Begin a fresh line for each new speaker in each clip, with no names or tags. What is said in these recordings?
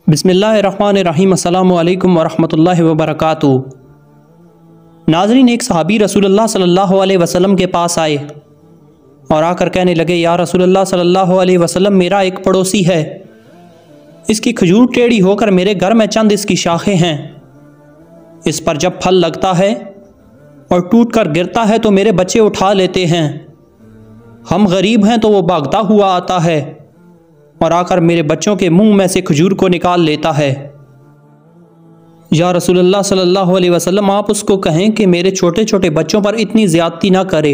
बिस्मिल्लाहिर्रहमानिर्रहीम। अस्सलामु अलैकुम वरहमतुल्लाहि वबरकातुहू। नाज़रीन, एक सहाबी रसूलुल्लाह सल्लल्लाहु अलैहि वसल्लम के पास आए और आकर कहने लगे, या रसूलुल्लाह सल्लल्लाहु अलैहि वसल्लम, मेरा एक पड़ोसी है, इसकी खजूर टेढ़ी होकर मेरे घर में चंद इसकी शाखें हैं। इस पर जब फल लगता है और टूट कर गिरता है तो मेरे बच्चे उठा लेते हैं। हम गरीब हैं तो वो भागता हुआ आता है और आकर मेरे बच्चों के मुंह में से खजूर को निकाल लेता है। या रसूलुल्लाह सल्लल्लाहु अलैहि वसल्लम, आप उसको कहें कि मेरे छोटे छोटे बच्चों पर इतनी ज़्यादती ना करे।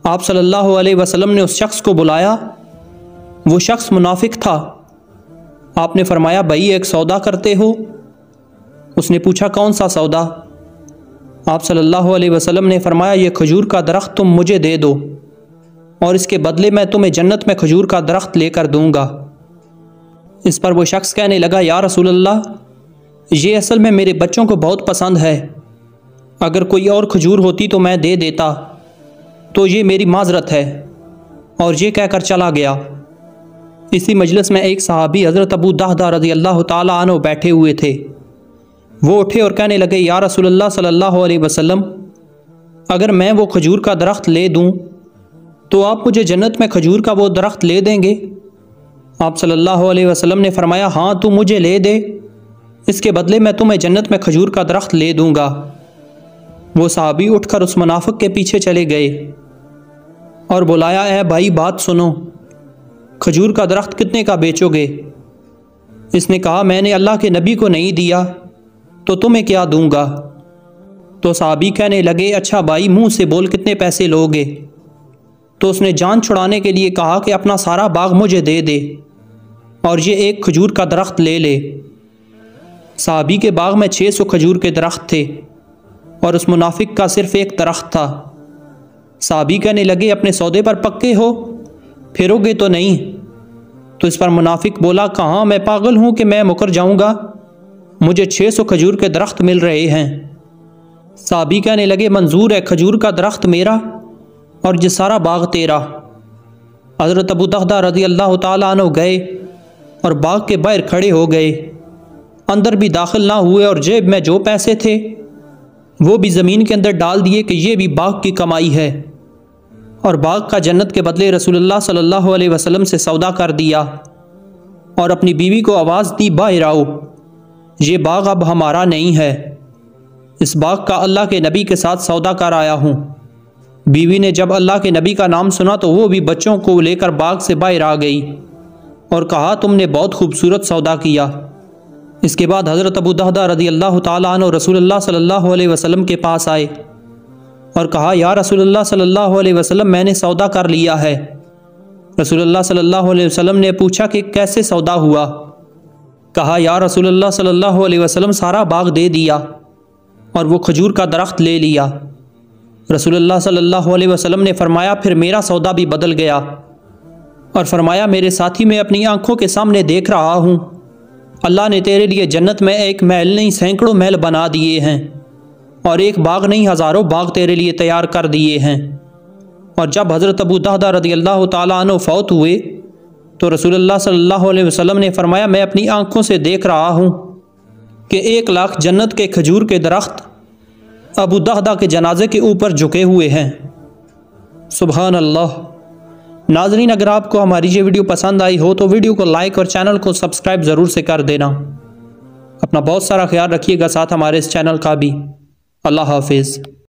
आप सल्लल्लाहु अलैहि वसल्लम ने उस शख्स को बुलाया। वो शख्स मुनाफिक था। आपने फरमाया, भाई एक सौदा करते हो? उसने पूछा, कौन सा सौदा? आप सल्लल्लाहु अलैहि वसल्लम ने फरमाया, ये खजूर का दरख्त तुम मुझे दे दो और इसके बदले मैं तुम्हें जन्नत में खजूर का दरख्त लेकर दूंगा। इस पर वो शख्स कहने लगा, या रसूलल्लाह, ये असल में मेरे बच्चों को बहुत पसंद है, अगर कोई और खजूर होती तो मैं दे देता, तो ये मेरी माजरत है। और ये कहकर चला गया। इसी मजलिस में एक सहाबी हज़रत अबू दहदा रज़ियल्लाहु ताला अन्हु बैठे हुए थे। वो उठे और कहने लगे, या रसूलल्लाह सल्लल्लाहु अलैहि वसल्लम, अगर मैं वो खजूर का दरख्त ले दूँ तो आप मुझे जन्नत में खजूर का वो दरख्त ले देंगे? आप सल्लल्लाहु अलैहि वसल्लम ने फरमाया, हाँ, तू मुझे ले दे, इसके बदले मैं तुम्हें जन्नत में खजूर का दरख्त ले दूंगा। वो सहाबी उठकर उस मुनाफिक के पीछे चले गए और बुलाया, ए भाई, बात सुनो, खजूर का दरख्त कितने का बेचोगे? इसने कहा, मैंने अल्लाह के नबी को नहीं दिया तो तुम्हें क्या दूंगा? तो सहाबी कहने लगे, अच्छा भाई, मुंह से बोल, कितने पैसे लोगे? तो उसने जान छुड़ाने के लिए कहा कि अपना सारा बाग मुझे दे दे और ये एक खजूर का दरख्त ले ले। सहाबी के बाग में 600 खजूर के दरख्त थे और उस मुनाफिक का सिर्फ एक दरख्त था। सहाबी कहने लगे, अपने सौदे पर पक्के हो, फिरोगे तो नहीं? तो इस पर मुनाफिक बोला, कहाँ, मैं पागल हूँ कि मैं मुकर जाऊँगा, मुझे 600 खजूर के दरख्त मिल रहे हैं। सहाबी कहने लगे, मंजूर है, खजूर का दरख्त मेरा और ये सारा बाग तेरा। हज़रत अबू दहदा रज़ियल्लाहु ताला अन्हु गए और बाग के बाहर खड़े हो गए, अंदर भी दाखिल ना हुए और जेब में जो पैसे थे वो भी ज़मीन के अंदर डाल दिए कि ये भी बाग की कमाई है, और बाग का जन्नत के बदले रसूलुल्लाह सल्लल्लाहु अलैहि वसल्लम से सौदा कर दिया और अपनी बीवी को आवाज़ दी, बाहर आओ, ये बाग अब हमारा नहीं है, इस बाग का अल्लाह के नबी के साथ सौदा कर आया हूँ। बीवी ने जब अल्लाह के नबी का नाम सुना तो वो भी बच्चों को लेकर बाग से बाहर आ गई और कहा, तुमने बहुत खूबसूरत सौदा किया। इसके बाद हज़रत अबू दहदा रज़ियल्लाहु ताला अन्हु रसूलुल्लाह सल्लल्लाहु अलैहि वसल्लम के पास आए और कहा, या रसूलुल्लाह सल्लल्लाहु अलैहि वसल्लम, मैंने सौदा कर लिया है। रसूलुल्लाह सल्लल्लाहु अलैहि वसल्लम ने पूछा कि कैसे सौदा हुआ? कहा, या रसूलुल्लाह सल्लल्लाहु अलैहि वसल्लम, सारा बाग दे दिया और वो खजूर का दरख्त ले लिया। रसूलुल्लाह सल्लल्लाहु अलैहि वसल्लम ने फरमाया, फिर मेरा सौदा भी बदल गया, और फरमाया, मेरे साथी मैं अपनी आंखों के सामने देख रहा हूँ, अल्लाह ने तेरे लिए जन्नत में एक महल नहीं सैकड़ों महल बना दिए हैं और एक बाग नहीं हज़ारों बाग तेरे लिए तैयार कर दिए हैं। और जब हज़रत अबू दहदा रज़ियल्लाहु ताला अन्हु फौत हुए तो रसूलुल्लाह सल्लल्लाहु अलैहि वसल्लम ने फरमाया, मैं अपनी आंखों से देख रहा हूँ कि 1 लाख जन्नत के खजूर के दरख्त अबू दहदा के जनाजे के ऊपर झुके हुए हैं। सुभान अल्लाह। नाज़रीन, अगर आपको हमारी ये वीडियो पसंद आई हो तो वीडियो को लाइक और चैनल को सब्सक्राइब ज़रूर से कर देना। अपना बहुत सारा ख्याल रखिएगा, साथ हमारे इस चैनल का भी। अल्लाह हाफिज़।